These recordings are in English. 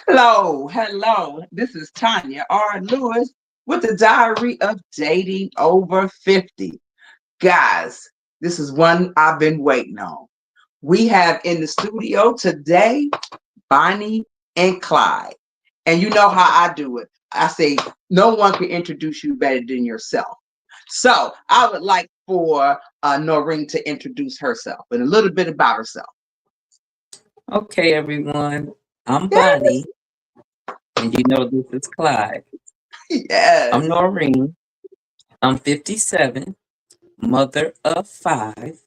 Hello, hello. This is Tonya R. Lewis with the Diary of Dating Over 50. Guys, this is one I've been waiting on. We have in the studio today Bonnie and Clyde. And you know how I do it. I say, no one can introduce you better than yourself. So I would like for Noreen to introduce herself and a little bit about herself. Okay, everyone. I'm Yes, Bonnie, and you know this is Clyde. I'm yes. Noreen. I'm 57, mother of five,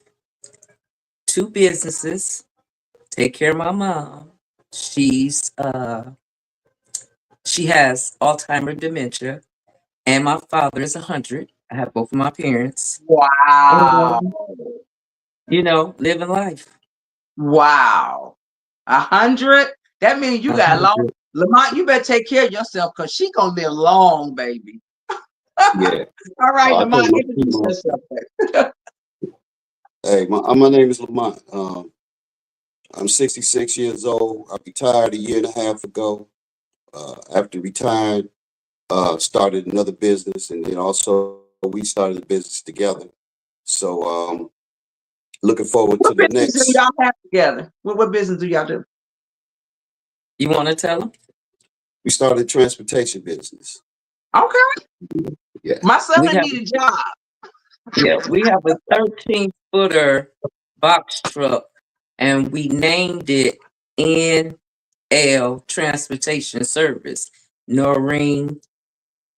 two businesses. Take care of my mom. She's she has Alzheimer's dementia, and my father is 100. I have both of my parents, Wow. and living life. Wow. 100? That means you got long. 100. Lamont, you better take care of yourself because she gonna live long, baby. Yeah. All right, I Lamont, told my introduce people, yourself. hey, my name is Lamont. I'm 66 years old. I retired a year and a half ago. After retiring, started another business, and then also we started a business together. So, looking forward to What the business do next. y'all have together? What business do y'all do? You want to tell them? We started a transportation business. Okay. Yeah. My son We have need a job. we have a 13-footer box truck, and we named it NL Transportation Service. Noreen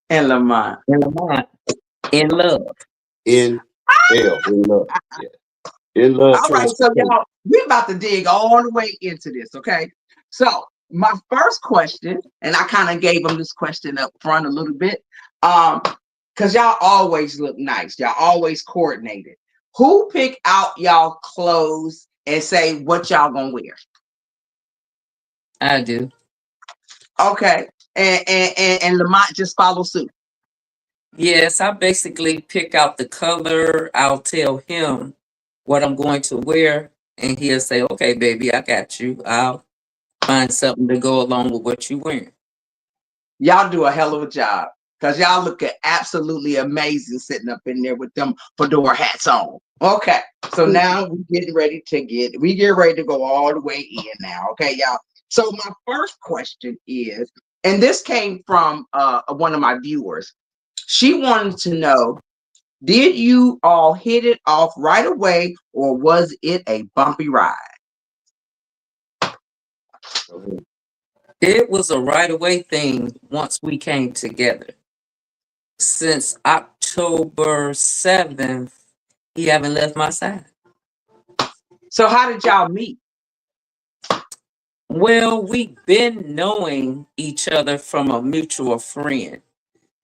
And Lamont. and Lamont in love. In in love. Yeah. In love All right, so transportation. y'all, we about to dig all the way into this, okay? So my first question, and I kind of gave them this question up front a little bit, because y'all always look nice, y'all always coordinated. Who pick out y'all clothes and say what y'all gonna wear? I do. Okay, and Lamont just follow suit. Yes, I basically pick out the color. I'll tell him what I'm going to wear, and he'll say, "Okay, baby, I got you. I'll find something to go along with what you wearing." Y'all do a hell of a job because y'all look absolutely amazing sitting up in there with them fedora hats on. Okay, so now we get ready to go all the way in now. Okay, y'all. So my first question is, and this came from one of my viewers. She wanted to know, did you all hit it off right away, or was it a bumpy ride? It was a right away thing once we came together. Since October 7th, he haven't left my side. So how did y'all meet? Well, we've been knowing each other from a mutual friend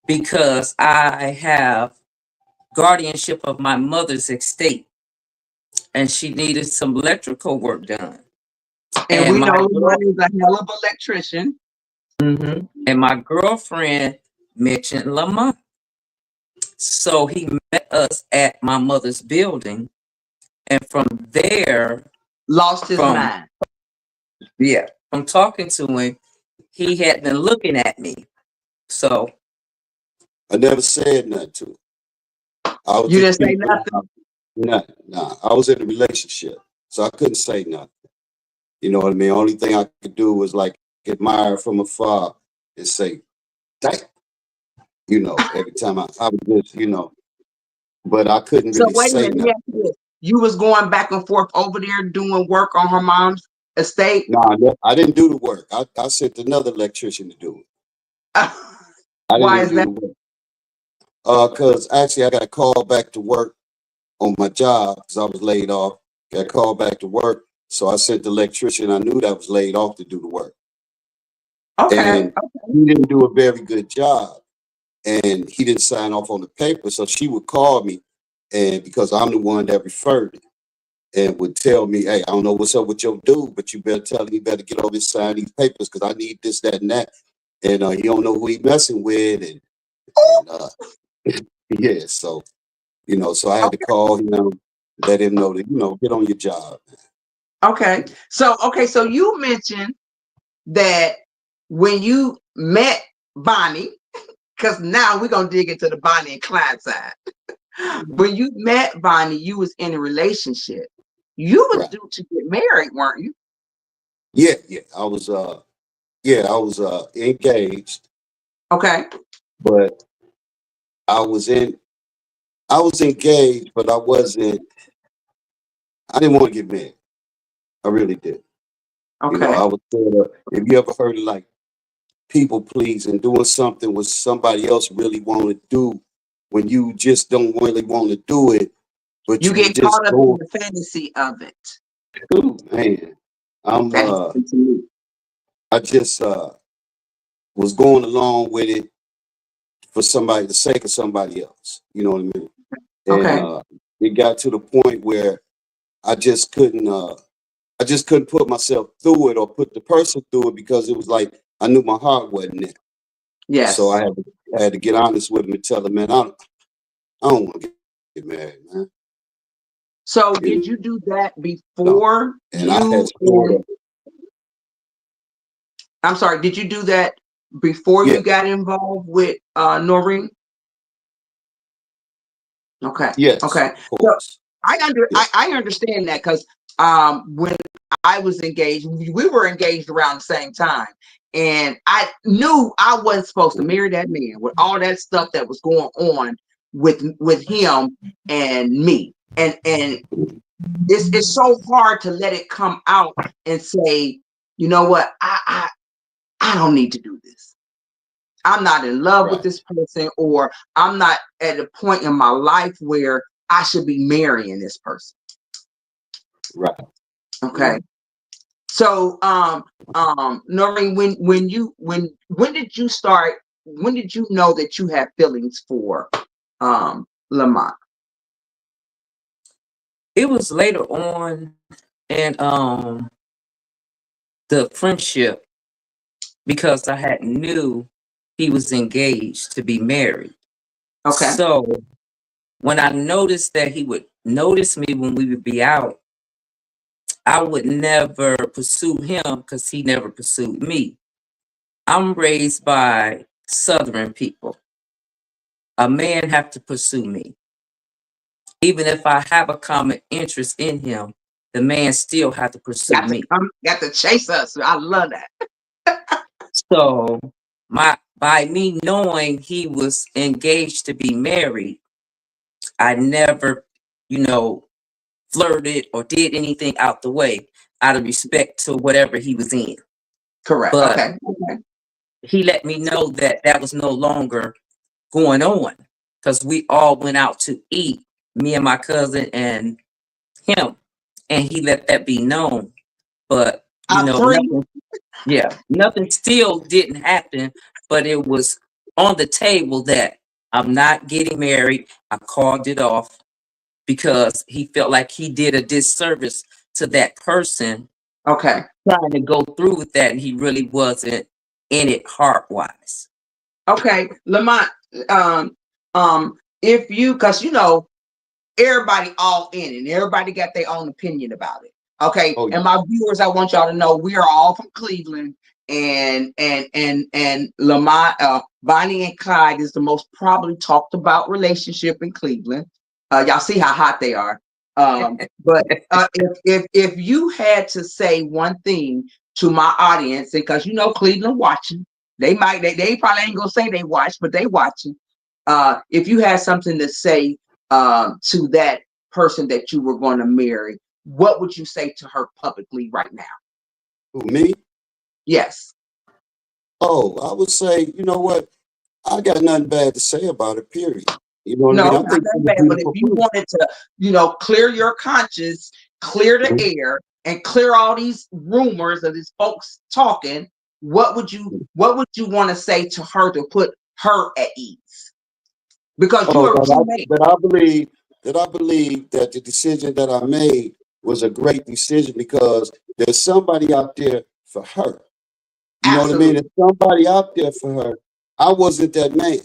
because I have guardianship of my mother's estate, and she needed some electrical work done. And And we my know girl, Lamont is a hell of an electrician. and my girlfriend mentioned Lamont. So he met us at my mother's building, and from there, Lost his from mind. yeah, from talking to him, he had been looking at me. So I never said nothing to her. I was You just didn't say keeping it nothing. out. Nah. I was in a relationship, so I couldn't say nothing. You know what I mean? Only thing I could do was like admire from afar and say, "Damn," every time I would just, but I couldn't So really wait a say minute. Let me nothing. ask you this. You was going back and forth over there doing work on her mom's estate. Nah, I didn't do the work. I sent another electrician to do it. I Why didn't is do that? the work. Cause actually I got a call back to work on my job because I was laid off. Got called back to work, so I sent the electrician I knew that was laid off to do the work, Okay. and he didn't do a very good job. And he didn't sign off on the paper. So she would call me, and because I'm the one that referred it, and would tell me, "Hey, I don't know what's up with your dude, but you better tell him he better get over this, sign these papers because I need this, that, and that." And he don't know who he messing with, and yeah, so so I had to call him, let him know that get on your job. Okay. So you mentioned that when you met Bonnie, because now we're gonna dig into the Bonnie and Clyde side. When you met Bonnie, you was in a relationship. You was Right. due to get married, weren't you? Yeah, yeah. I was engaged, Okay. but I was in I was engaged, but I didn't want to get married. I really did. You know, Okay. I was sort of, if you ever heard of like people pleasing, doing something what somebody else really want to do when you just don't really want to do it, but You you get just caught up in go the fantasy of it. through, man. I'm That happened to me. I just was going along with it for the sake of somebody else. You know what I mean? And Okay. it got to the point where I just couldn't I just couldn't put myself through it or put the person through it because it was like I knew my heart wasn't there. So Yes. I had to get honest with him and tell him, man, I don't want to get married, man. So You did you do that know, before and I had you sort and of, I'm sorry, did you do that before yeah, you got involved with Noreen? Okay. yes, Okay. of So course, yeah, I understand that because when I was engaged, we were engaged around the same time. And I knew I wasn't supposed to marry that man with all that stuff that was going on with him and me. And it's so hard to let it come out and say, you know what, I don't need to do this. I'm not in love with right, this person, or I'm not at a point in my life where I should be marrying this person. right. Okay. So Noreen, when did you start, when did you know that you had feelings for Lamont? It was later on in the friendship because I had knew he was engaged to be married. Okay. So when I noticed that he would notice me when we would be out, I would never pursue him because he never pursued me. I'm raised by Southern people. A man have to pursue me. Even if I have a common interest in him, the man still have to pursue Got to me. come, got to chase us. I love that. So my by me knowing he was engaged to be married, I never, you know, flirted or did anything out the way out of respect to whatever he was in. Correct. But Okay. Okay. he let me know that that was no longer going on because we all went out to eat, me and my cousin and him, and he let that be known. But you I'm know, free. nothing. Yeah, nothing still didn't happen, but it was on the table that I'm not getting married. I called it off because he felt like he did a disservice to that person Okay. trying to go through with that, and he really wasn't in it heart wise. Okay. Lamont, um, if you, because you know, everybody all in and everybody got their own opinion about it. Okay. Oh And yeah, my viewers, I want y'all to know we are all from Cleveland, and Lamont, Bonnie and Clyde is the most probably talked about relationship in Cleveland. Y'all see how hot they are. But if you had to say one thing to my audience, because you know Cleveland watching, they probably ain't gonna say they watch, but they watching. If you had something to say to that person that you were going to marry, what would you say to her publicly right now? who, me? Yes. Oh, I would say, you know what? I got nothing bad to say about it. Period. You know what I No, mean? I not think that she's a bad. But if beautiful you person. wanted to, clear your conscience, clear the air, and clear all these rumors of these folks talking, what would you want to say to her to put her at ease? Because you Oh, are a true man. that I believe that the decision that I made was a great decision because there's somebody out there for her. You know what I mean? Absolutely. There's somebody out there for her. I wasn't that man.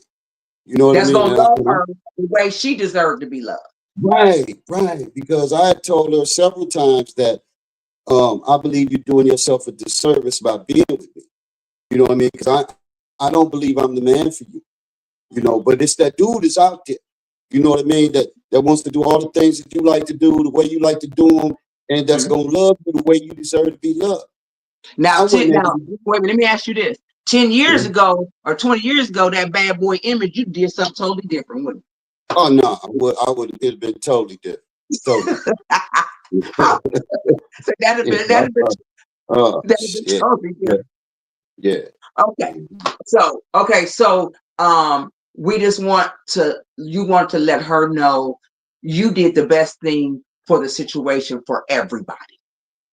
You know what I That's mean? gonna love her the way she deserved to be loved. Right, right. Because I had told her several times that I believe you're doing yourself a disservice by being with me. You know what I mean? Because I don't believe I'm the man for you. You know, but it's that dude is out there. You know what I mean? That wants to do all the things that you like to do, the way you like to do them, and that's Mhm. gonna love you the way you deserve to be loved. I Now, wasn't able now, to do wait, let me ask you this: 10 years that. ago or 20 years ago, that bad boy image, you did something totally different, wouldn't Oh no, I would it'd been totally different. Totally you? different. So Yeah, that'd have been shit. totally Yeah, different. yeah. Okay. So we just want to you want to let her know you did the best thing for the situation for everybody.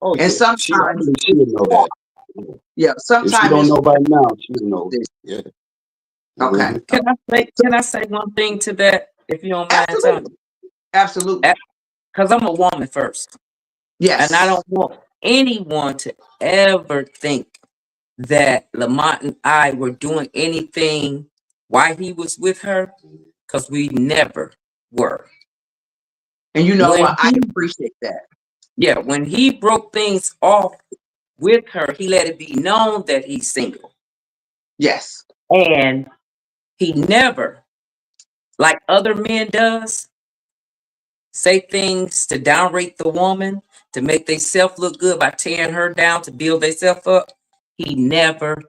Oh And yeah. I sometimes believe it's she'll know hard. that. Yeah. Yeah, If she sometimes don't it's know by now, she'll know. Yeah. okay. Hmm. Can I say one thing to that, if you don't mind, Tony? Absolutely. Absolutely. Because I'm a woman first, and I Yes. don't want anyone to ever think that Lamont and I were doing anything while he was with her, because we never were. And you know When what? I he, appreciate that. yeah, when he broke things off with her, he let it be known that he's single, Yes. and he never, like other men does, say things to downrate the woman, to make themselves look good by tearing her down to build themselves up. He never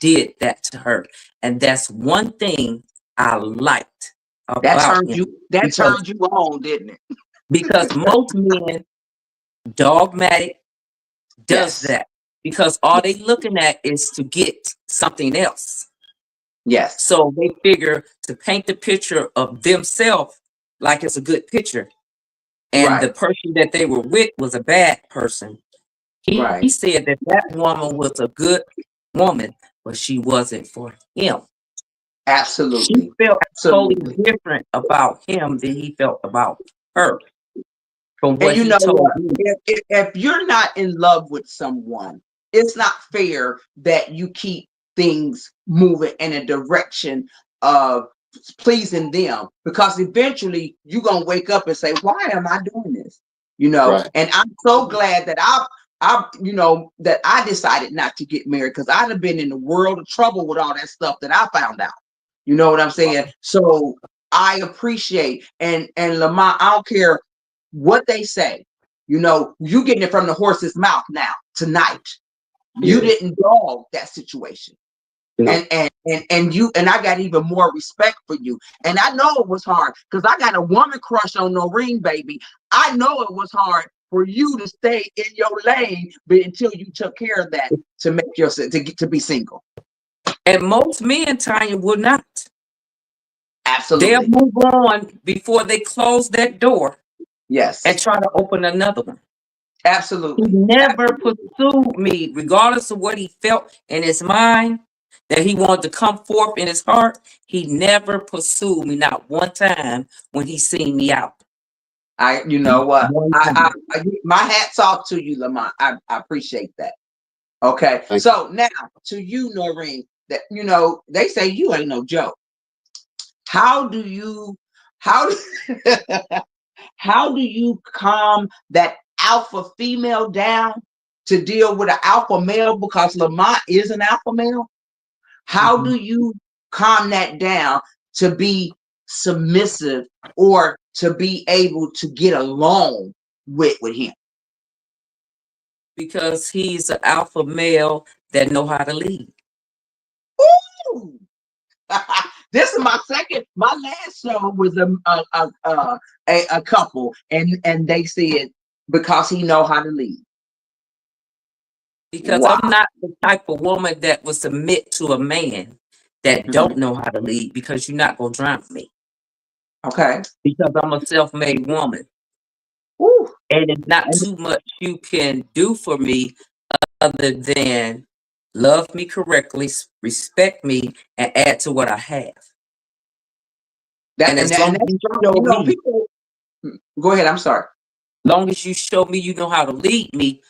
did that to her. And that's one thing I liked That about turned him. you that Because turned you on, didn't it? most men, dogmatic, does Yes. that. Because all they looking at is to get something else. Yes. So they figure to paint the picture of themselves like it's a good picture, and the Right. person that they were with was a bad person. He Right. said that that woman was a good woman, but she wasn't for him. She Absolutely. felt totally Absolutely. different about him than he felt about her, from And what you he know told what? me. If you're not in love with someone, it's not fair that you keep things moving in a direction of pleasing them, because eventually you're gonna wake up and say, "Why am I doing this?" Right. And I'm so glad that that I decided not to get married, because I'd have been in the world of trouble with all that stuff that I found out. You know what I'm saying? So I appreciate and Lamont, I don't care what they say. You getting it from the horse's mouth now tonight. You Yeah. didn't dog that situation. No. And I got even more respect for you. And I know it was hard because I got a woman crush on Noreen, baby. I know it was hard for you to stay in your lane, but until you took care of that to make yourself to be single. And most men, Tanya, will not. They'll Absolutely. move on before they close that door and Yes. try to open another one. He Absolutely. never Absolutely. pursued me, regardless of what he felt in his mind, that he wanted to come forth in his heart. He never pursued me, not one time when he seen me out. You know what? One time. My hats off to you, Lamont. I appreciate that. Okay. Thank you. So now to you, Noreen, that they say you ain't no joke. How do you how how do you calm that alpha female down to deal with an alpha male, because Lamont is an alpha male? How Mhm. do you calm that down to be submissive or to be able to get along with him? Because he's an alpha male that know how to lead. Ooh. This is my last show was a couple, and they said because he know how to lead. Because Wow. I'm not the type of woman that will submit to a man that don't Mhm. know how to lead, because you're not gonna drown me. Okay. Because I'm a self-made woman. Ooh. And it's not And too much you can do for me other than love me correctly, respect me, and add to what I have. And as long as that's you true. show me, People. Go ahead. I'm sorry. long as you show me you know how to lead me,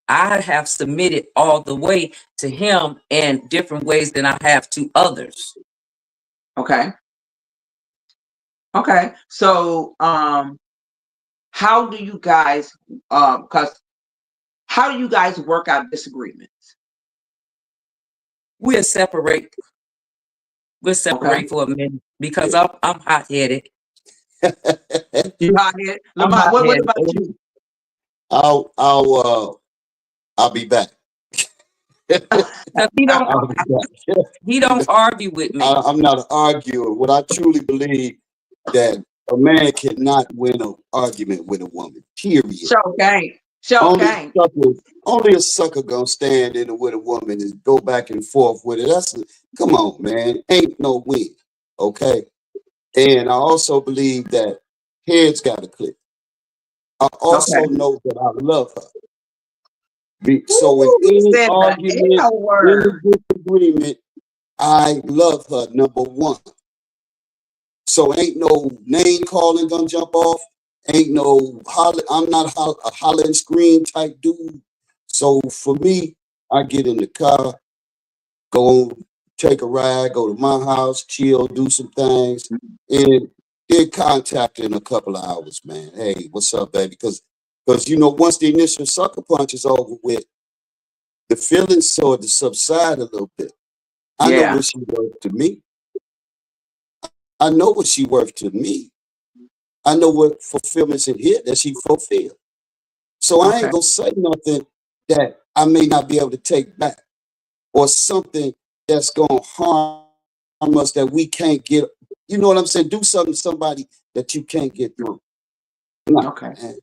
I have submitted all the way to him in different ways than I have to others. Okay. Okay. So, how do you guys, because how do you guys work out disagreements? we'll separate. We'll Okay. separate for a minute because I'm hot headed. You hot headed? I'm Lamont, hot what headed. about you? I'll be back. Because he don't I'll be back. he don't argue with me. I'm not arguing. What I truly believe that a man cannot win an argument with a woman. Period. Show gang. Show Only gang. only a sucker gonna stand in with a woman and go back and forth with it. Come on, man. Ain't no win. Okay. And I also believe that heads gotta click. I Okay. also know that I love her. So in Ooh, he any said the argument, L any word. disagreement, I love her, number one. So ain't no name calling gonna jump off. Ain't no holler. I'm not a holler and scream type dude. So for me, I get in the car, go take a ride, go to my house, chill, do some things, and get contact in a couple of hours, man. Hey, what's up, baby? Because once the initial sucker punch is over with, the feelings sort of subside a little bit. I know Yeah. what she worth to me. I know what she worth to me. I know what fulfillments in here that she fulfilled. So I Okay. ain't gonna say nothing that I may not be able to take back or something that's gonna harm us that we can't get. You know what I'm saying? Do something to somebody that you can't get through. No, Okay. man.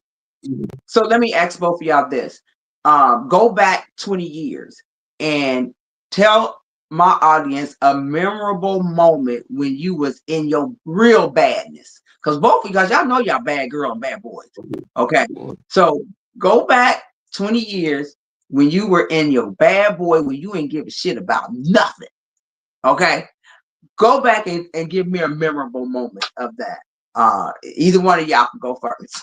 So let me ask both of y'all this. Go back 20 years and tell my audience a memorable moment when you was in your real badness. Because both of you guys, y'all know y'all bad girl and bad boys. Okay. So go back 20 years when you were in your bad boy, when you ain't give a shit about nothing. Okay. Go back and give me a memorable moment of that. Either one of y'all can go first.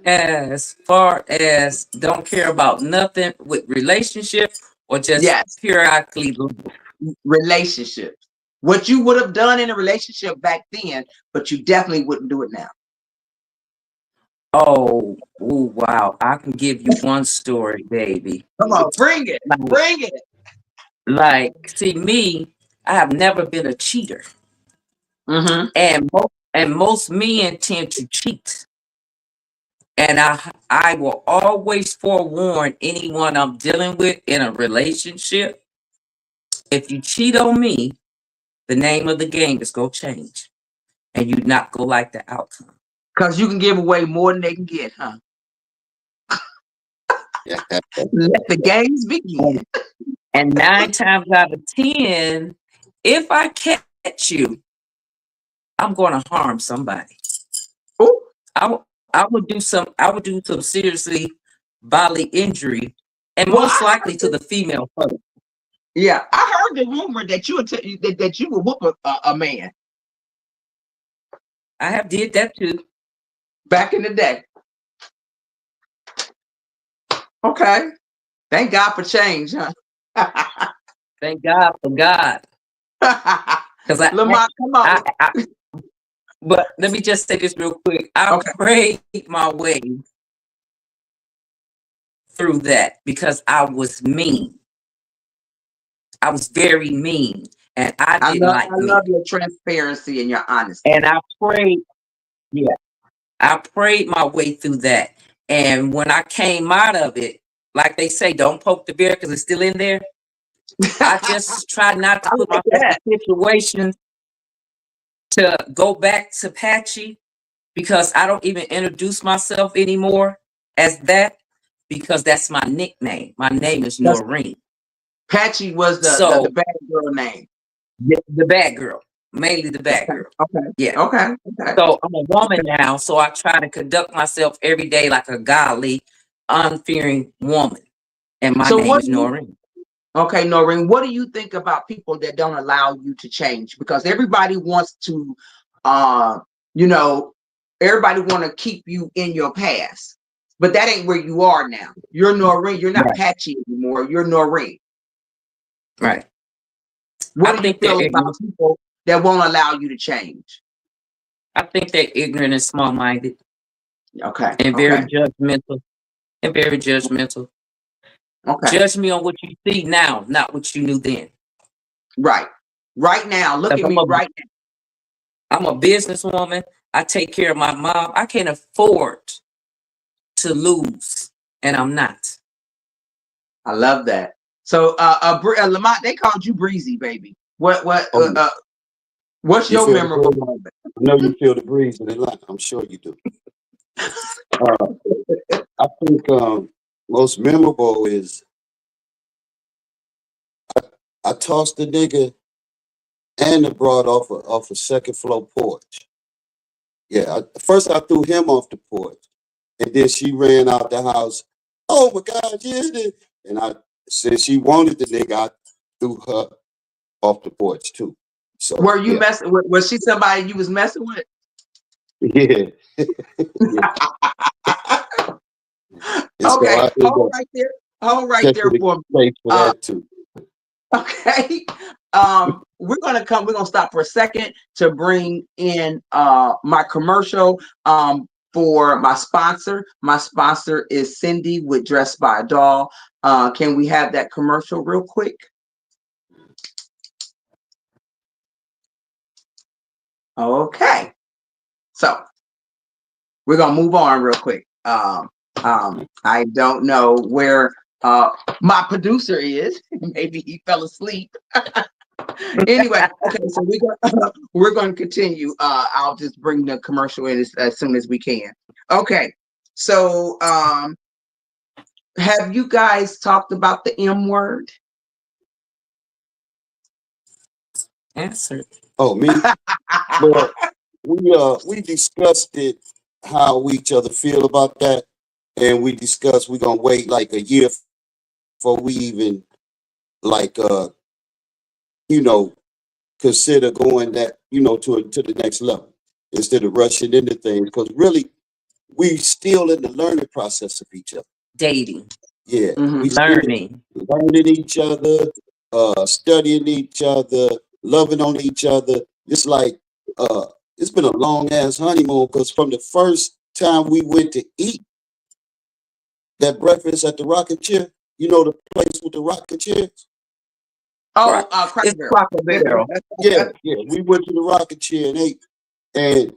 As far as don't care about nothing with relationship or just Yes. periodically. Relationships. What you would have done in a relationship back then, but you definitely wouldn't do it now. Oh, wow. I can give you one story, baby. Come on, bring it. Like, Bring it. see me, I have never been a cheater. Mm-hmm. And most men tend to cheat. And I will always forewarn anyone I'm dealing with in a relationship. If you cheat on me, the name of the game is gonna change. And you not gonna like the outcome. Because you can give away more than they can get, huh? Let the games begin. And 9 times out of 10, if I catch you, I'm gonna harm somebody. Ooh. I would do some seriously bodily injury, and Well, most likely to the female first. yeah, I heard the rumor that that you would whoop a man I have did that too. back in the day. Okay. Thank God for change, huh? Thank God for God. Because Lamont, come on. but let me just say this real quick. I Okay. prayed my way through that because I was mean. I was very mean, and I didn't I like me. love your transparency and your honesty. And I prayed, yeah, I prayed my way through that. And when I came out of it, like they say, don't poke the bear because it's still in there. I just try not to I put like myself that. in situations to go back to Patchy because I don't even introduce myself anymore as that because that's my nickname. My name is That's Noreen. Patchy was the So bad girl name. the bad girl, mainly the bad Okay. girl. Okay. Yeah. Okay. Okay. So I'm a woman now, so I try to conduct myself every day like a godly, unfearing woman. And my So name what is do you Noreen. okay, Noreen, what do you think about people that don't allow you to change? Because everybody wants to you know, everybody want to keep you in your past. But that ain't where you are now. You're Noreen. You're not Right. Patchy anymore. You're Noreen. Right. I What do you think they're feel about ignorant. people that won't allow you to change? I think they're ignorant and small minded Okay. and very Okay. judgmental and very judgmental. Okay. Judge me on what you see now, not what you knew then. Right. Right now. Look 'Cause at me right now. I'm a businesswoman. I take care of my mom. I can't afford to lose, and I'm not. I love that. So, Lamont, they called you Breezy, baby. Oh, What's you your feel the memorable breeze? moment? I know you feel the breeze in Atlanta. I'm sure you do. Uh, I think most memorable is I tossed the nigga and the broad off a second floor porch. Yeah, first I threw him off the porch, and then she ran out the house. Oh my God, yeah, and I since she wanted the nigga, I threw her off the porch too. So Were you yeah, messing with? Was she somebody you was messing with? yeah, yeah. And so Okay, I ended up hold right there catching the for me. case for Uh, that too. okay. We're gonna stop for a second to bring in my commercial for my sponsor. My sponsor is Cindy with Dressed by a Doll. Can we have that commercial real quick? Okay. So we're gonna move on real quick. I don't know where my producer is. Maybe he fell asleep. Anyway, okay, so we're going to continue. I'll just bring the commercial in as soon as we can. Okay, so have you guys talked about the M word? Answer. Oh, me? Well, we discussed it how we each other feel about that, and we discussed we're gonna wait like a year before we even like you know consider going that to the next level instead of rushing into things because really we still in the learning process of each other. Dating, Yeah, we still learning. learning each other, studying each other, loving on each other. It's like uh, it's been a long ass honeymoon because from the first time we went to eat that breakfast at the Rocking Chair, the place with the rocking chairs. Oh, It's Cracker Barrel. Cracker Barrel. Yeah, yeah, we went to the Rocking Chair and ate, and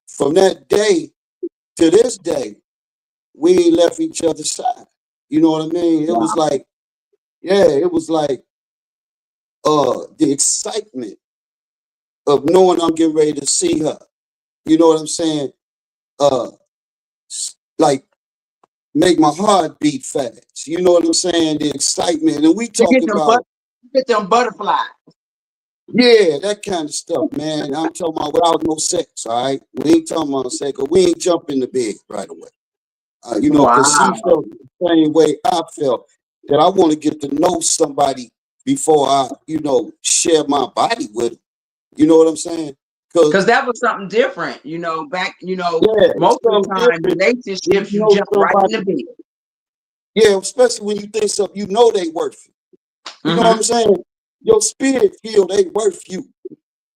from that day to this day, we ain't left each other's side. You know what I mean? It was like, yeah, it was like the excitement of knowing I'm getting ready to see her. You know what I'm saying? Uh, like make my heart beat fast. You know what I'm saying? The excitement, and we You get talking them about butterflies. yeah, that kind of stuff, man. I'm talking about without no sex. All right, we ain't talking about sex. 'Cause we ain't jumping the bed right away. Because she Wow. felt the same way I felt that I want to get to know somebody before I, share my body with them. You know what I'm saying? Because Because that was something different, back, yeah, it's most of the something time, different when relationships, you you know jump right in the somebody. bed. Yeah, especially when you think something, they worth it. You know what I'm Mm-hmm. saying? Your spirit feel they worth you.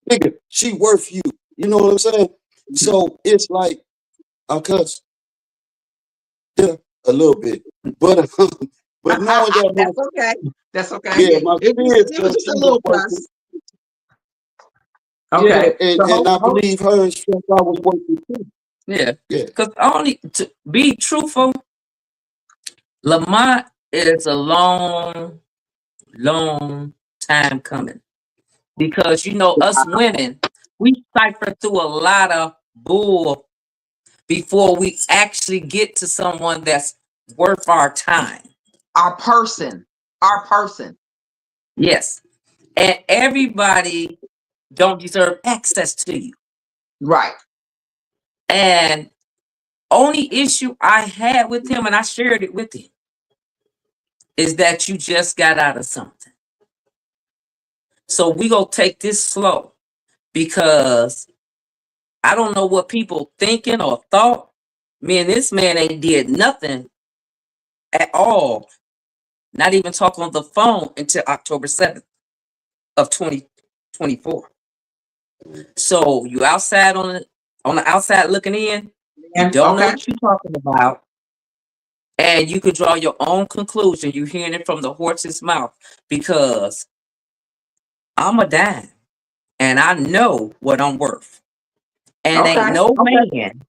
Nigga, she worth you. You know what I'm saying? So it's like, cuz, yeah, a little bit. But but knowing that my That's okay. That's okay. yeah, my spirit It was felt just she a was little worth it. plus. Yeah, Okay. and, So and I believe her and felt I was worth it too. Yeah. Yeah. Because only to be truthful, Lamont is a long, long time coming. Because us women, we cipher through a lot of bull before we actually get to someone that's worth our time. our person, our person. Yes. And everybody don't deserve access to you. Right. And only issue I had with him, and I shared it with him, is that you just got out of something. So we gonna take this slow because I don't know what people thinking or thought. Man, this man ain't did nothing at all. Not even talk on the phone until October 7th of 2024. So you outside on the outside looking in, you And don't know okay. what you're talking about. And you could draw your own conclusion. You're hearing it from the horse's mouth, because I'm a dime and I know what I'm worth. And ain't Okay. no Okay. man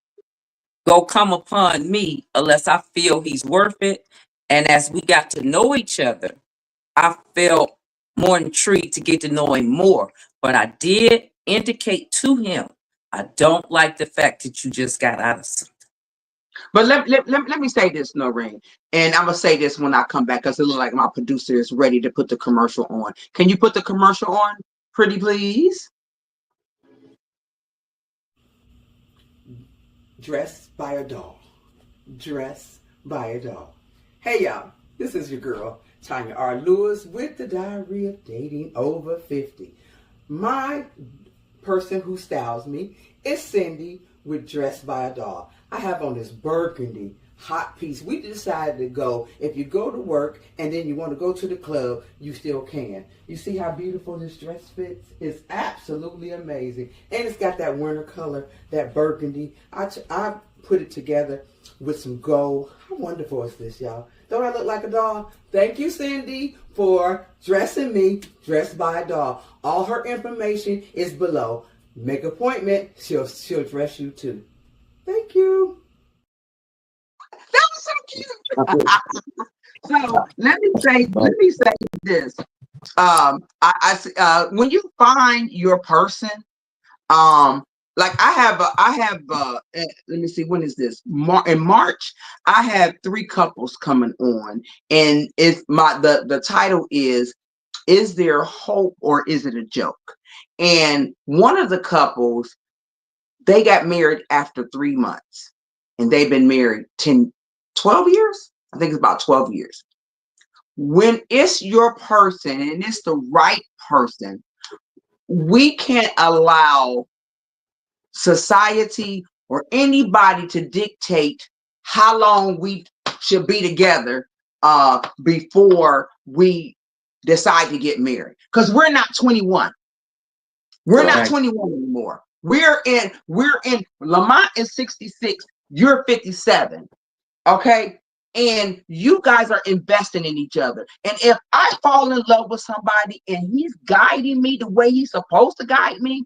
go come upon me unless I feel he's worth it. And as we got to know each other, I felt more intrigued to get to know him more. But I did indicate to him, I don't like the fact that you just got out of something. But let me say this, Noreen, and I'm gonna say this when I come back because it looks like my producer is ready to put the commercial on. Can you put the commercial on, pretty please? Dressed by a doll. Dressed by a doll. Hey y'all, this is your girl, Tonya R. Lewis with the Diary of Dating Over 50. My person who styles me is Cindy with Dressed by a Doll. I have on this burgundy hot piece. We decided to go, if you go to work and then you want to go to the club, you still can. You see how beautiful this dress fits? It's absolutely amazing. And it's got that winter color, that burgundy. I put it together with some gold. How wonderful is this, y'all? Don't I look like a doll? Thank you, Cindy, for dressing me, Dressed by a Doll. All her information is below. Make an appointment. She'll dress you too. Thank you. That was so cute. So let me say this. When you find your person, like I have let me see, when is this? In March I have 3 couples coming on, and it's the title is there hope or is it a joke? And one of the couples, they got married after 3 months, and they've been married 12 years. I think it's about 12 years. When it's your person and it's the right person, we can't allow society or anybody to dictate how long we should be together before we decide to get married, because we're not 21. We're not Right. 21 anymore. We're in Lamont is 66, you're 57. Okay. And you guys are investing in each other. And if I fall in love with somebody and he's guiding me the way he's supposed to guide me,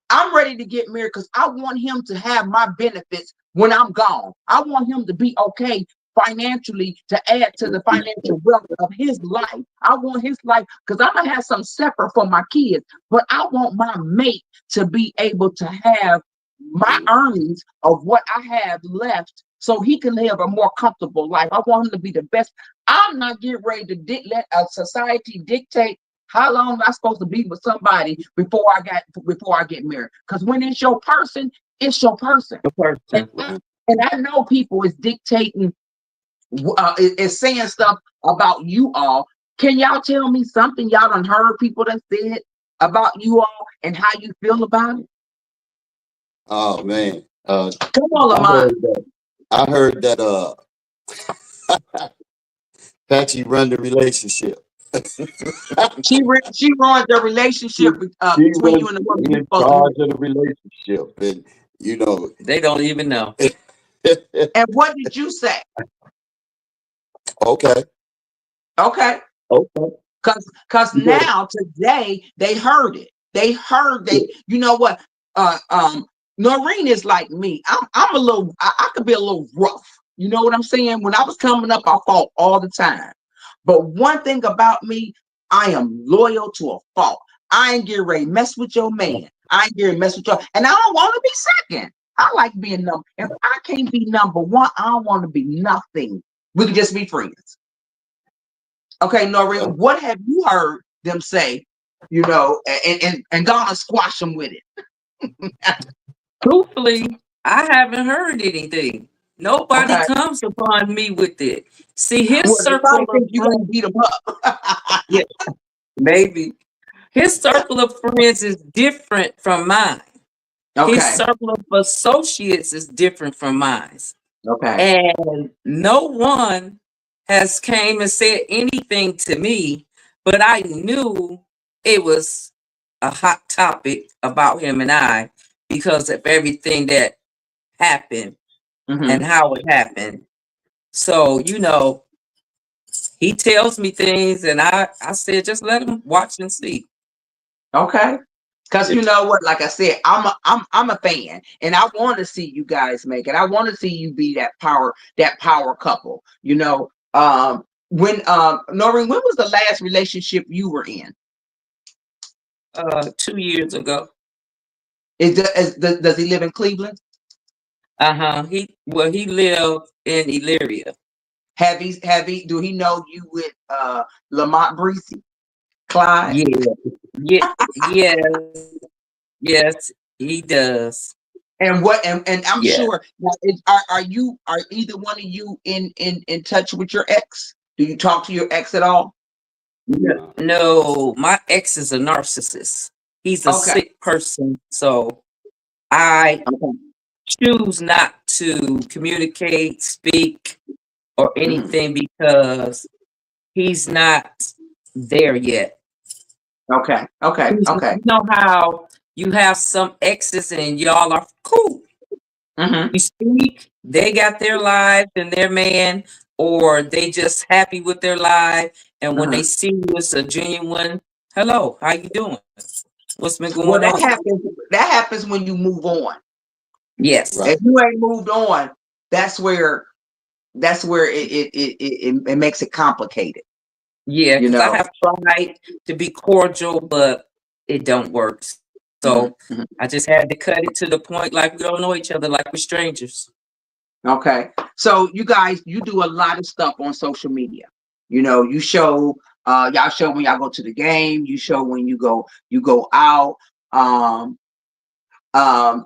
I'm ready to get married because I want him to have my benefits when I'm gone. I want him to be okay financially, to add to the financial wealth of his life. I want his life, because I'm gonna have some separate for my kids, but I want my mate to be able to have my earnings of what I have left so he can live a more comfortable life. I want him to be the best. I'm not getting ready to let a society dictate how long am I supposed to be with somebody before I get married? Because when it's your person, it's your person. The person. And I know people is dictating, is saying stuff about you all. Can y'all tell me something y'all done heard people that said about you all and how you feel about it? Oh man. Come on, I Lamont. heard that Patsy run the relationship. She ruined the relationship She between was you and the woman you're in supposed to charge be. of the relationship, and you know. They don't even know. And what did you say? Okay. Okay. Okay. Cause You better. now today they heard it. You know what? Noreen is like me. I'm a little, I could be a little rough. You know what I'm saying? When I was coming up, I fought all the time. But one thing about me, I am loyal to a fault. I ain't getting ready to mess with your man. I ain't getting ready to mess with your, and I don't want to be second. I like being number. If I can't be number one, I don't want to be nothing. We can just be friends. Okay, Noreen, what have you heard them say, and gonna squash them with it? Truthfully, I haven't heard anything. Nobody Okay. comes upon me with it. See, his Well, they circle probably of think you're gonna friends, beat them up. yeah, maybe. His circle of friends is different from mine. His Okay. circle of associates is different from mine. Okay. And no one has came and said anything to me, but I knew it was a hot topic about him and I because of everything that happened Mm-hmm. and how it happened. So, he tells me things, and I said, just let him watch and see. Okay. Because you know what, like I said, I'm a fan, and I want to see you guys make it. I want to see you be that power couple. When Noreen, when was the last relationship you were in? 2 years ago. Does he live in Cleveland? He lived in Elyria. Do he know you with Lamont Breezy, Clyde? Yeah, yeah, yes, yes, he does. And I'm Yeah. sure now, are either one of you in touch with your ex? Do you talk to your ex at all? No, my ex is a narcissist. He's a Okay. sick person. So I Okay. choose not to communicate, speak, or Mhm. anything because he's not there yet. Okay. Okay. You Okay. know how you have some exes and y'all are cool. Hmm. You speak, they got their lives and their man, or they just happy with their life. And when they Hmm. see you, it's a genuine, hello, how you doing? What's been Well, going that on? happens. That happens when you move on. Yes. Right. If you ain't moved on, that's where it makes it complicated. Yeah, You because I know. have tried to be cordial, but it don't work. Hmm. So I just had to cut it to the point like we don't know each other, like we're strangers. Okay. So you guys, you do a lot of stuff on social media. You show y'all show when y'all go to the game, you show when you go out. Um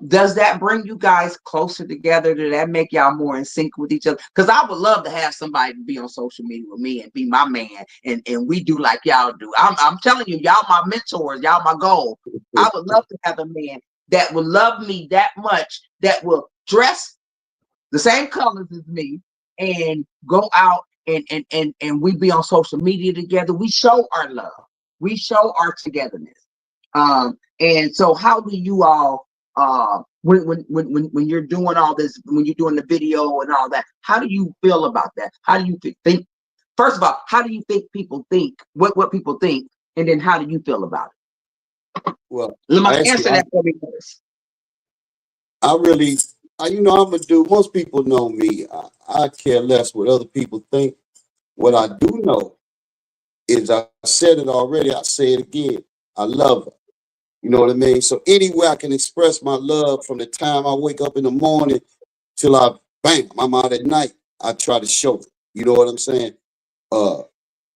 does that bring you guys closer together? Does that make y'all more in sync with each other? Because I would love to have somebody to be on social media with me and be my man, and we do like y'all do. I'm telling you, y'all my mentors, y'all my goal. I would love to have a man that will love me that much, that will dress the same colors as me and go out and we be on social media together. We show our love. We show our togetherness. And so how do you all when you're doing all this, when you're doing the video and all that, how do you feel about that? How do you think? First of all, how do you think people think? What people think, and then how do you feel about Well, it? Lamont, actually, answer that for me first. I really, I'm a dude. Most people know me. I care less what other people think. What I do know is I said it already. I say it again. I love her. You know what I mean? So anywhere I can express my love from the time I wake up in the morning till I'm out at night, I try to show it. You know what I'm saying? Uh,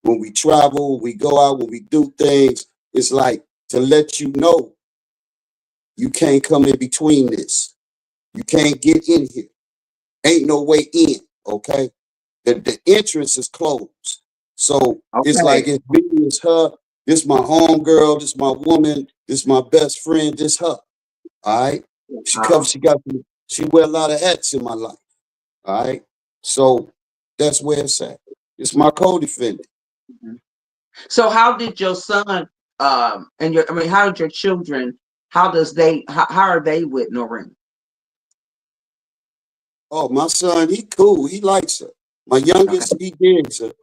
when we travel, we go out, when we do things, it's like to let you know you can't come in between this. You can't get in here. Ain't no way in. Okay. The entrance is closed. So it's like Okay. it's me, it's her. This my home girl. This my woman. This my best friend. This her. All right. Uh, She wear a lot of hats in my life. All right. So that's where it's at. It's my co-defendant. So how did your son and how did your children, how are they with Noreen? Oh, my son, he cool. He likes her. My Okay. youngest, he digs her.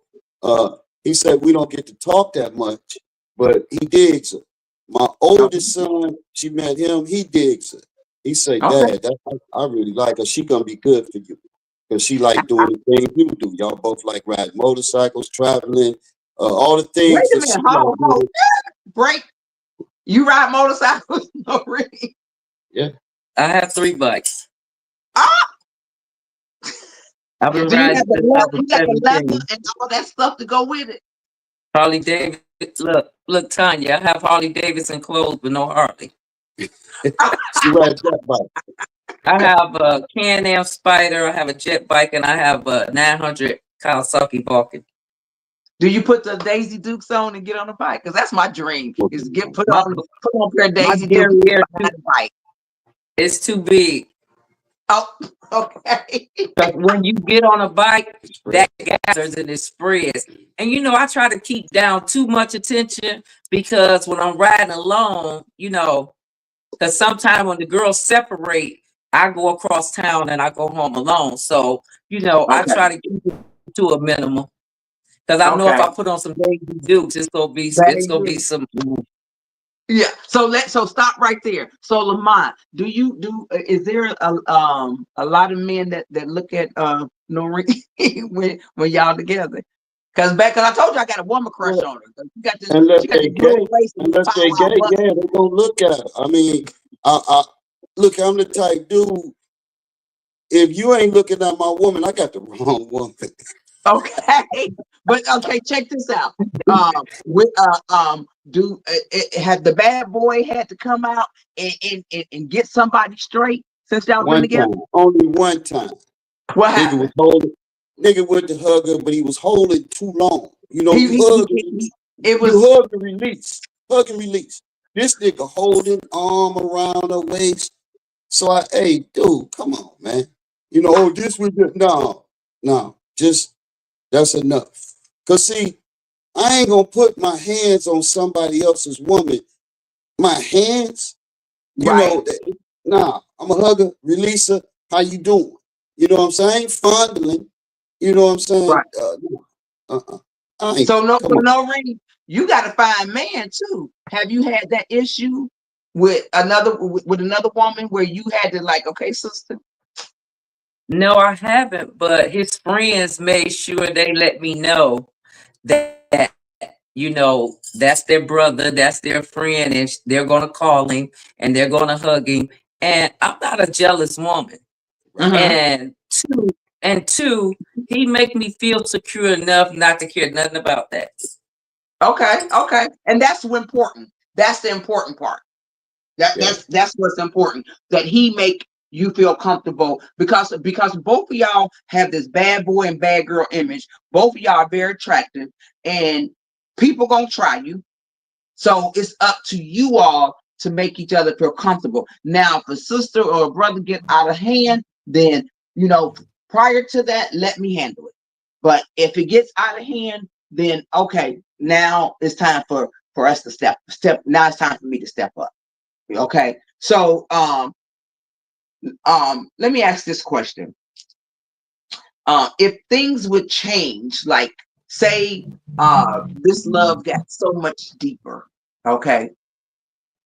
He said we don't get to talk that much, but he digs her. My Okay. oldest son, she met him, he digs her. He say, Okay. Dad, I really like her. She gonna be good for you. Because she like doing the things you do. Y'all both like riding motorcycles, traveling, all the Wait things a that minute. she Hold, like hold. doing. Break. You ride motorcycles, Noreen? Yeah. I have 3 bikes. Ah, I've been do you riding have the since I was you got the leather 17. and all that stuff to go with it? Harley Davis. Look, Tanya, I have Harley Davidson clothes, but no Harley. She rides that bike. I have a Can-Am Spider, I have a jet bike, and I have a 900 Kawasaki Vulcan. Do you put the Daisy Dukes on and get on the bike? Because that's my dream is to get My put on a pair of my Daisy Dukes and get derriere behind the bike. is too big. Oh, okay. Because when you get on a bike, Right. that gathers and it spreads. And I try to keep down too much attention because when I'm riding alone, because sometimes when the girls separate, I go across town and I go home alone. So, I Okay. try to keep it to a minimum. Because I know if Okay. I put on some Daisy Dukes, it's gonna be Baby. some. Yeah. So stop right there. So Lamont, do you do? Is there a lot of men that look at Noreen when y'all together? Cause I told you I got a woman crush on her. You got this. Unless She got they this little gay, waist and this unless they pow gay, wow yeah, they gonna look at it. I mean, I look, I'm the type dude. If you ain't looking at my woman, I got the wrong woman. Okay, but okay, check this out. With do had the bad boy had to come out and get somebody straight since y'all been One together? time, only one time. What Nigga was happened? holding, nigga went to hug her, but he was holding too long. You know, He, you he, hug, he, he it you was hug and release. This nigga holding arm around her waist. So hey, dude, come on, man. You know, oh, this was just no, just that's enough. Cause see, I ain't gonna put my hands on somebody else's woman. My hands, you right, know, nah, I'm a hugger, release her. How you doing? You know what I'm saying? Fondling. You know what I'm saying? right. I ain't. So no, Come so on. no ring. You got to find man too. Have you had that issue with another woman where you had to like, okay, sister? No, I haven't, but his friends made sure they let me know that, that's their brother, that's their friend, and they're going to call him and they're going to hug him. And I'm not a jealous woman. Mm-hmm. And two, he make me feel secure enough not to care nothing about that. Okay, and that's important. That's the important part. Yeah. That's what's important. That he make you feel comfortable because both of y'all have this bad boy and bad girl image. Both of y'all are very attractive, and people gonna try you. So it's up to you all to make each other feel comfortable. Now, if a sister or a brother get out of hand, then prior to that, let me handle it. But if it gets out of hand, then okay, now it's time for us to step. Now it's time for me to step up. Okay. So let me ask this question. If things would change, like say this love got so much deeper, okay,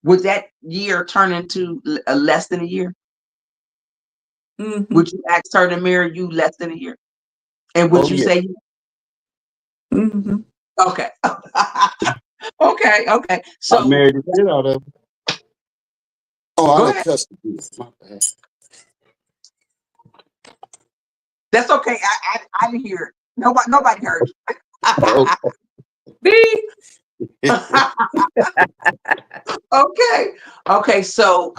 would that year turn into less than a year? Hmm. Would you ask her to marry you less than a year? And would Oh you yeah. say Hmm. okay? Okay. I So married the shit out of her. Oh, I go done ahead. cussed you. My bad. That's okay. I didn't hear it. Nobody heard Oh, you. Okay. Okay. So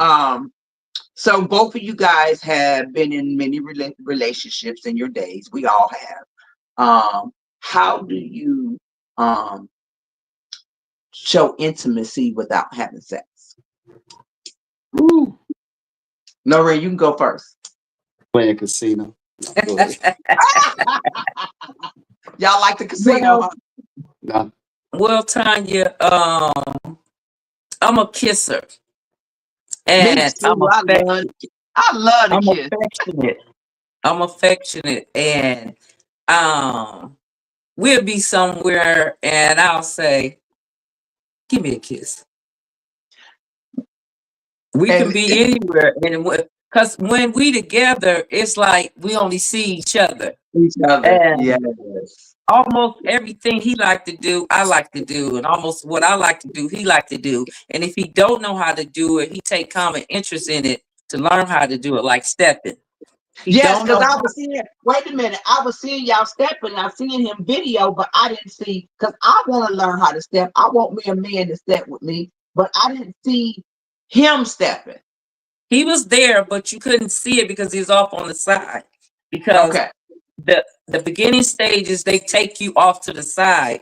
both of you guys have been in many relationships in your days. We all have. How do you show intimacy without having sex? Woo. Noreen, you can go first. Playing casino. No, go ahead. Y'all like the casino, well, huh? Nah. well, Tanya, I'm a kisser, Me and too. I love the I'm kiss. affectionate. I'm affectionate, and um, we'll be somewhere, and I'll say, "Give me a kiss." We can And be anywhere, and because when we together, it's like we only see each other, each other. and Yes. almost everything he like to do, I like to do, and almost what I like to do, he like to do. And if he don't know how to do it, he take common interest in it to learn how to do it, like stepping. He Yes, don't because know I how. was seeing, wait a minute, I was seeing y'all stepping. I seen him video, but I didn't see, because I want to learn how to step. I want me a man to step with me, but I didn't see him stepping. He was there, but you couldn't see it because he's off on the side. Because Okay. the beginning stages, they take you off to the side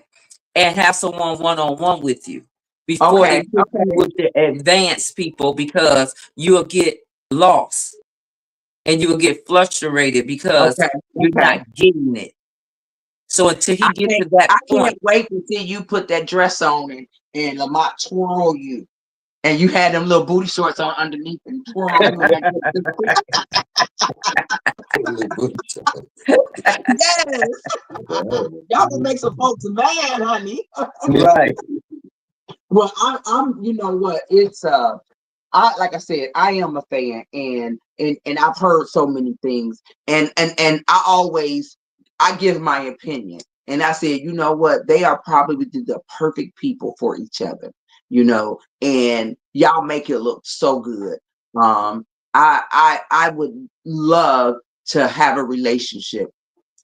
and have someone one-on-one with you before they Okay. put you Okay. with the advanced people, because you'll get lost and you will get frustrated because Okay. you're Okay. not getting it. So until I he get can't to that I can't point, wait to see you put that dress on and Lamont twirl you. and you had them little booty shorts on underneath and twirling in that. Yes, y'all can make some folks mad, honey. Right. Well, I'm. You know what? It's I like I said, I am a fan, and I've heard so many things, and I give my opinion, and I said, you know what? They are probably the perfect people for each other, and y'all make it look so good. I would love to have a relationship.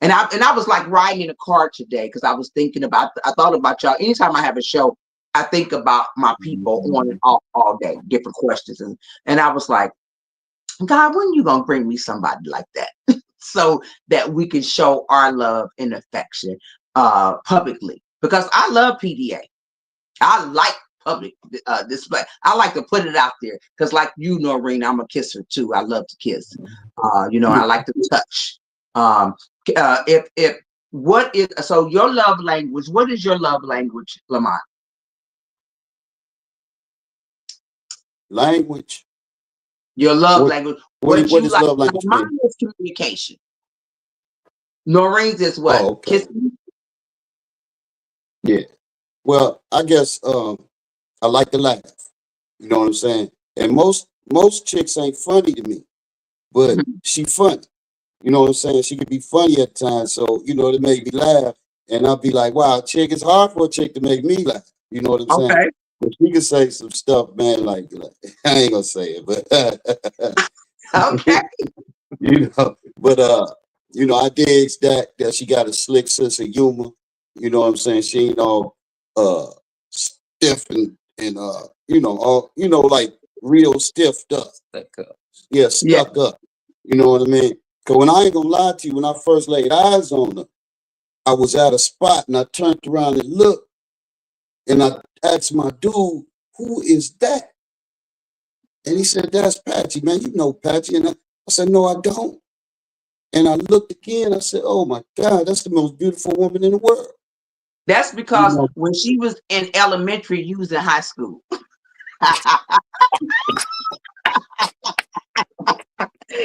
And I was like riding in a car today because I was thinking I thought about y'all. Anytime I have a show, I think about my people on and off all day, different questions. And I was like, God, when you gonna bring me somebody like that? So that we can show our love and affection publicly. Because I love PDA. I like public display. I like to put it out there because, like you, Noreen, I'm a kisser too. I love to kiss. I like to touch. If what is so your love language? What is your love language, Lamont? Language. Your love What language. what What what you does like? love language mean? Mine is communication. Noreen's is what? Oh, okay. Kissing. Yeah. Well, I guess I like to laugh. You know what I'm saying? And most chicks ain't funny to me, but she funny. You know what I'm saying? She could be funny at times, so they make me laugh, and I'll be like, "Wow, chick, it's hard for a chick to make me laugh." You know what I'm saying? Okay. But she can say some stuff, man. Like I ain't gonna say it, but Okay. But I dig that she got a slick sense of humor. You know what I'm saying? She ain't all stiff and all like real stiffed up. Stuck up. Yeah, Yeah. stuck up. You know what I mean? Cause when I ain't gonna lie to you, when I first laid eyes on her, I was at a spot and I turned around and looked and I asked my dude, "Who is that?" And he said, "That's Patchy, man. You know Patchy." And I said, "No, I don't." And I looked again. I said, "Oh my God, that's the most beautiful woman in the world." That's You because know, when she was in elementary, you was in high school.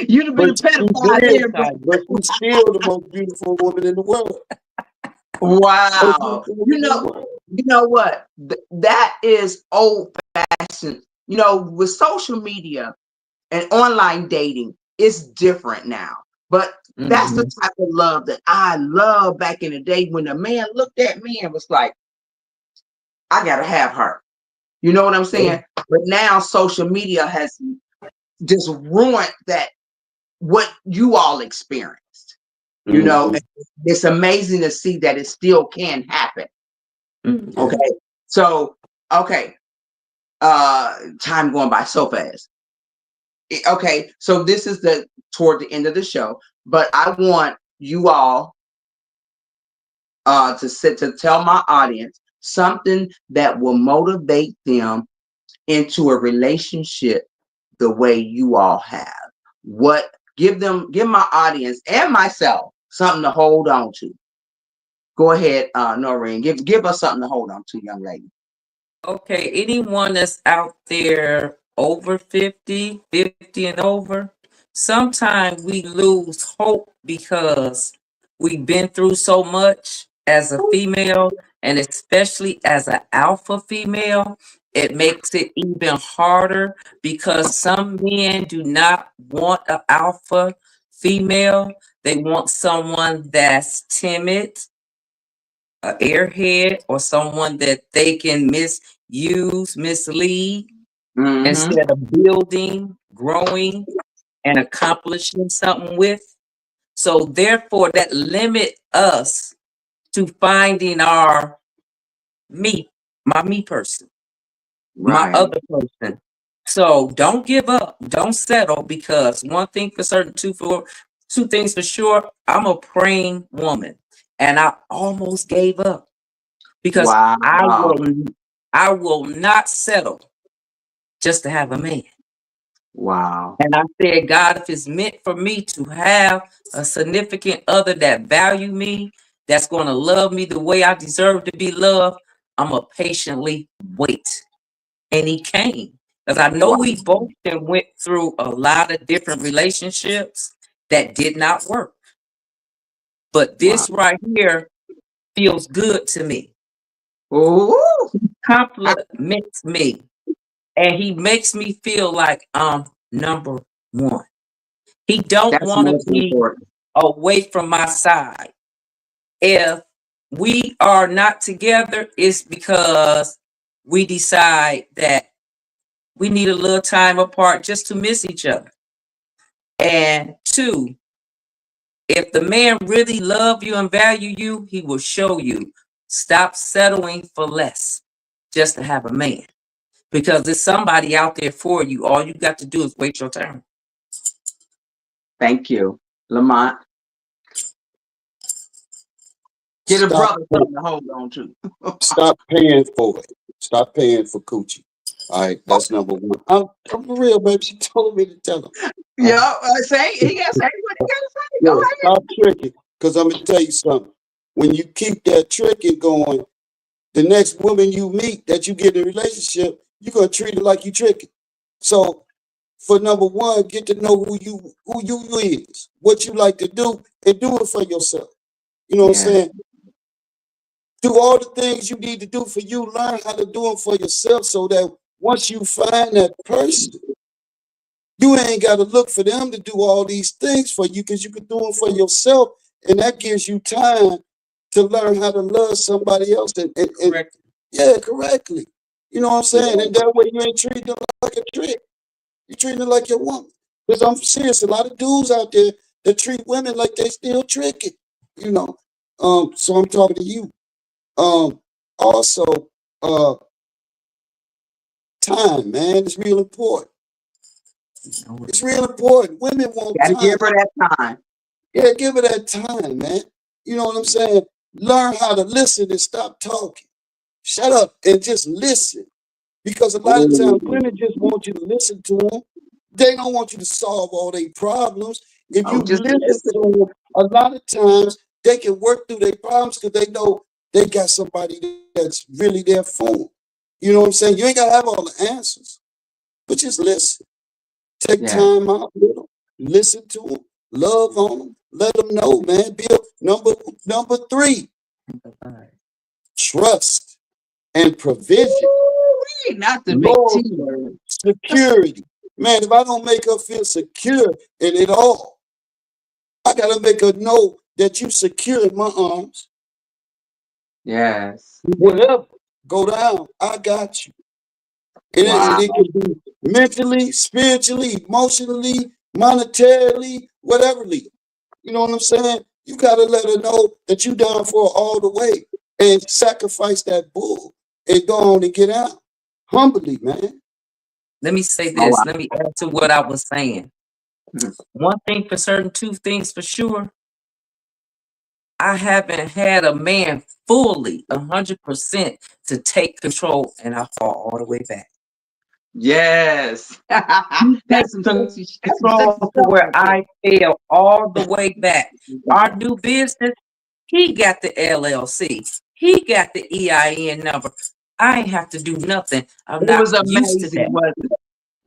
You'd have been but a she pedophile did, there, bro. but she's still the most beautiful woman in the world. Most Wow. beautiful woman in the world. You know what? That is old fashioned. With social media and online dating, it's different now. But that's the Mhm. type of love that I love back in the day when a man looked at me and was like, I gotta have her. You know what I'm saying? But now social media has just ruined that what you all experienced. Mhm. It's amazing to see that it still can happen. Mhm. Yeah. Okay. So, okay. Time going by so fast. Okay. So this is toward the end of the show, but I want you all to tell my audience something that will motivate them into a relationship the way you all have. Give my audience and myself something to hold on to. Go ahead, Noreen. Give us something to hold on to, young lady. Okay, anyone that's out there over 50 and over, sometimes we lose hope because we've been through so much as a female, and especially as an alpha female. It makes it even harder because some men do not want an alpha female. They want someone that's timid, an airhead, or someone that they can misuse, mislead, Mm-hmm. instead of building, growing, and accomplishing something with. So therefore, that limit us to finding our me, my me person, my Right. other person. So don't give up, don't settle, because one thing for certain, two things for sure, I'm a praying woman, and I almost gave up because Wow. I will not settle just to have a man. Wow. And I said, God, if it's meant for me to have a significant other that value me, that's going to love me the way I deserve to be loved, I'm going to patiently wait. And he came. Because I know Wow. we both then went through a lot of different relationships that did not work. But Wow. this right here feels good to me. Ooh. Compliments me. And he makes me feel like I'm number one. He don't That's want to most be important. away from my side. If we are not together, it's because we decide that we need a little time apart just to miss each other. And two, if the man really love you and value you, he will show you. Stop settling for less just to have a man. Because there's somebody out there for you. All you got to do is wait your turn. Thank you, Lamont. Get a Stop, brother something to hold on to. stop paying for it. Stop paying for coochie. All right, that's number one. I'm for real, baby. She told me to tell him. Yeah, say he got to say what he got to say. Go Yeah, ahead. stop tricking. Because I'm gonna tell you something. When you keep that tricking going, the next woman you meet that you get in a relationship, you're gonna treat her like you tricking. So for number one, get to know who you is, what you like to do, and do it for yourself. You know what I'm Yeah, saying? Do all the things you need to do for you. Learn how to do them for yourself, so that once you find that person, you ain't got to look for them to do all these things for you, because you can do them for yourself, and that gives you time to learn how to love somebody else and Correct. yeah, correctly. You know what I'm saying? yeah. And that way you ain't treating them like a trick. You treating her like your woman. Because I'm serious, a lot of dudes out there that treat women like they still tricking. You know. So I'm talking to you. Also, uh, time, man, is real important. It's real important. Women want Got to give time. her that time. Yeah, give her that time, man. You know what I'm saying? Learn how to listen and stop talking. Shut up and just listen. Because a lot of times Ooh. women just want you to listen to them. They don't want you to solve all their problems. If you Oh, just listen listen. to them, a lot of times they can work through their problems because they know they got somebody that's really there for them. You know what I'm saying? You ain't got to have all the answers, but just listen. Take Yeah. time out with them. Listen to them. Love on them. Let them know, man. Build number three, trust and provision. Ooh, not the big T Loyalty, word. security. Man, if I don't make her feel secure in it all, I gotta make her know that you secure in my arms. Yes. Whatever, go down. I got you. And Wow. it can be mentally, spiritually, emotionally, monetarily, whateverly. You know what I'm saying? You gotta let her know that you down for her all the way, and sacrifice that bull and go on and get out humbly, man. Let me say Oh, this. wow. Let me add to what I was saying. Mhm. One thing for certain, two things for sure. I haven't had a man fully 100% to take control, and I fall all the way back. Yes. He takes That's some sexy control for stuff where right there. I fell all the way back. Our new business, he got the LLC. He got the EIN number. I ain't have to do nothing. I'm It not was used to amazing, that. wasn't it?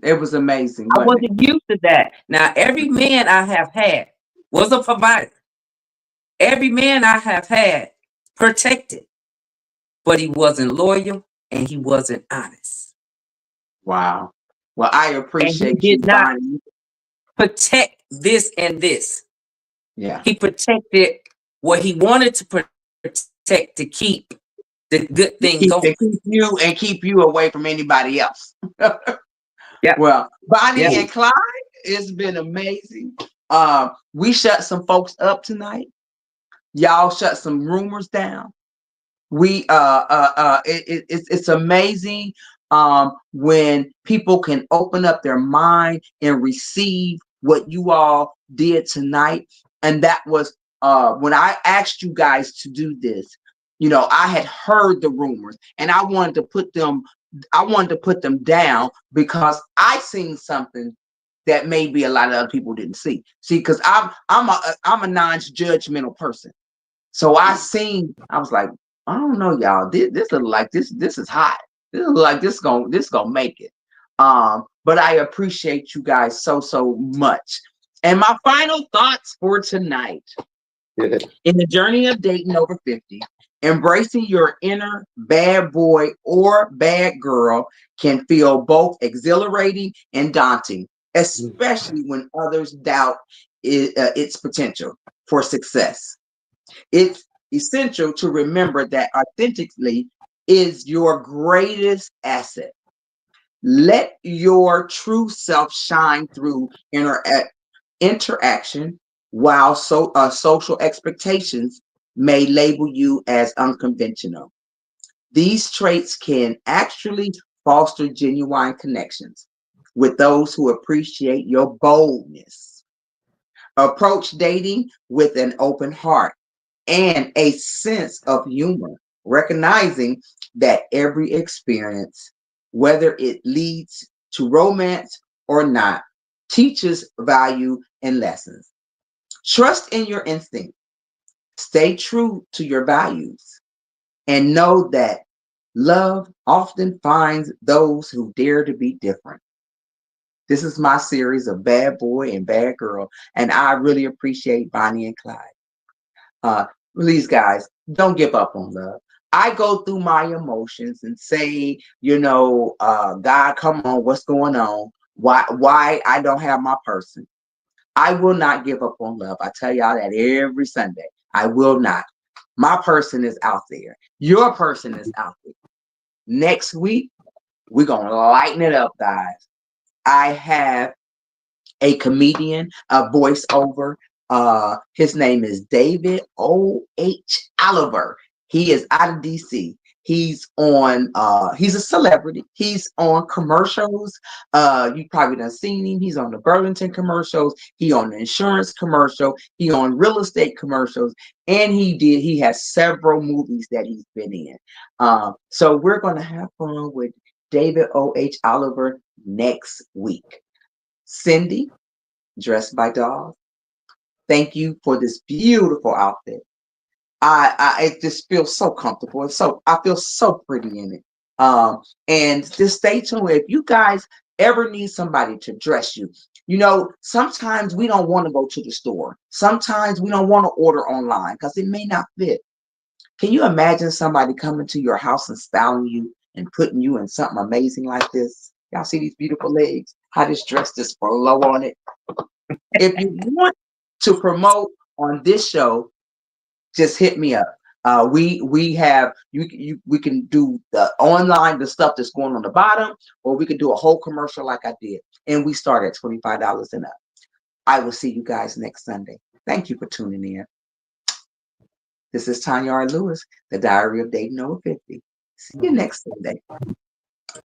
It was amazing, I wasn't it? wasn't used to that. Now, every man I have had was a provider. Every man I have had protected, but he wasn't loyal and he wasn't honest. Wow. Well, I And he appreciate you, did not Bonnie. protect this and this. Yeah. He protected what he wanted to protect to keep the good thing going. Keep you away from anybody else. Yeah, Well, yeah. Bonnie and Clyde, it's been amazing. We shut some folks up tonight. Y'all shut some rumors down. It's amazing when people can open up their mind and receive what you all did tonight. And that was when I asked you guys to do this. You know, I had heard the rumors, and I wanted to put them down because I seen something that maybe a lot of other people didn't see. See, because I'm a non-judgmental person. So I was like, I don't know, y'all. This look like this is hot. This look like this gonna make it. But I appreciate you guys so much. And my final thoughts for tonight. In the journey of dating over 50, embracing your inner bad boy or bad girl can feel both exhilarating and daunting, especially when others doubt its potential for success. It's essential to remember that authentically is your greatest asset. Let your true self shine through interaction, while social expectations may label you as unconventional. These traits can actually foster genuine connections with those who appreciate your boldness. Approach dating with an open heart and a sense of humor, recognizing that every experience, whether it leads to romance or not, teaches value and lessons. Trust in your instinct, stay true to your values, and know that love often finds those who dare to be different. This is my series of Bad Boy and Bad Girl, and I really appreciate Bonnie and Clyde. Uh, please, guys, don't give up on love. I go through my emotions and say, God, come on, what's going on? Why I don't have my person? I will not give up on love. I tell y'all that every Sunday. I will not. My person is out there. Your person is out there. Next week, we're going to lighten it up, guys. I have a comedian, a voiceover. His name is David O.H. Oliver. He is out of DC. He's a celebrity. He's on commercials. You probably done seen him. He's on the Burlington commercials. He on the insurance commercial. He on real estate commercials. And he has several movies that he's been in. So we're going to have fun with David O.H. Oliver next week. Cindy, dressed by Dolls, thank you for this beautiful outfit. It just feels so comfortable. I feel so pretty in it. And just stay tuned. If you guys ever need somebody to dress you, sometimes we don't want to go to the store. Sometimes we don't want to order online because it may not fit. Can you imagine somebody coming to your house and styling you and putting you in something amazing like this? Y'all see these beautiful legs? How this dress just flow on it. If you want to promote on this show, just hit me up. We have we can do the online, the stuff that's going on the bottom, or we can do a whole commercial like I did. And we start at $25 and up. I will see you guys next Sunday. Thank you for tuning in. This is Tonya R. Lewis, the Diary of Dating Over 50. See you next Sunday.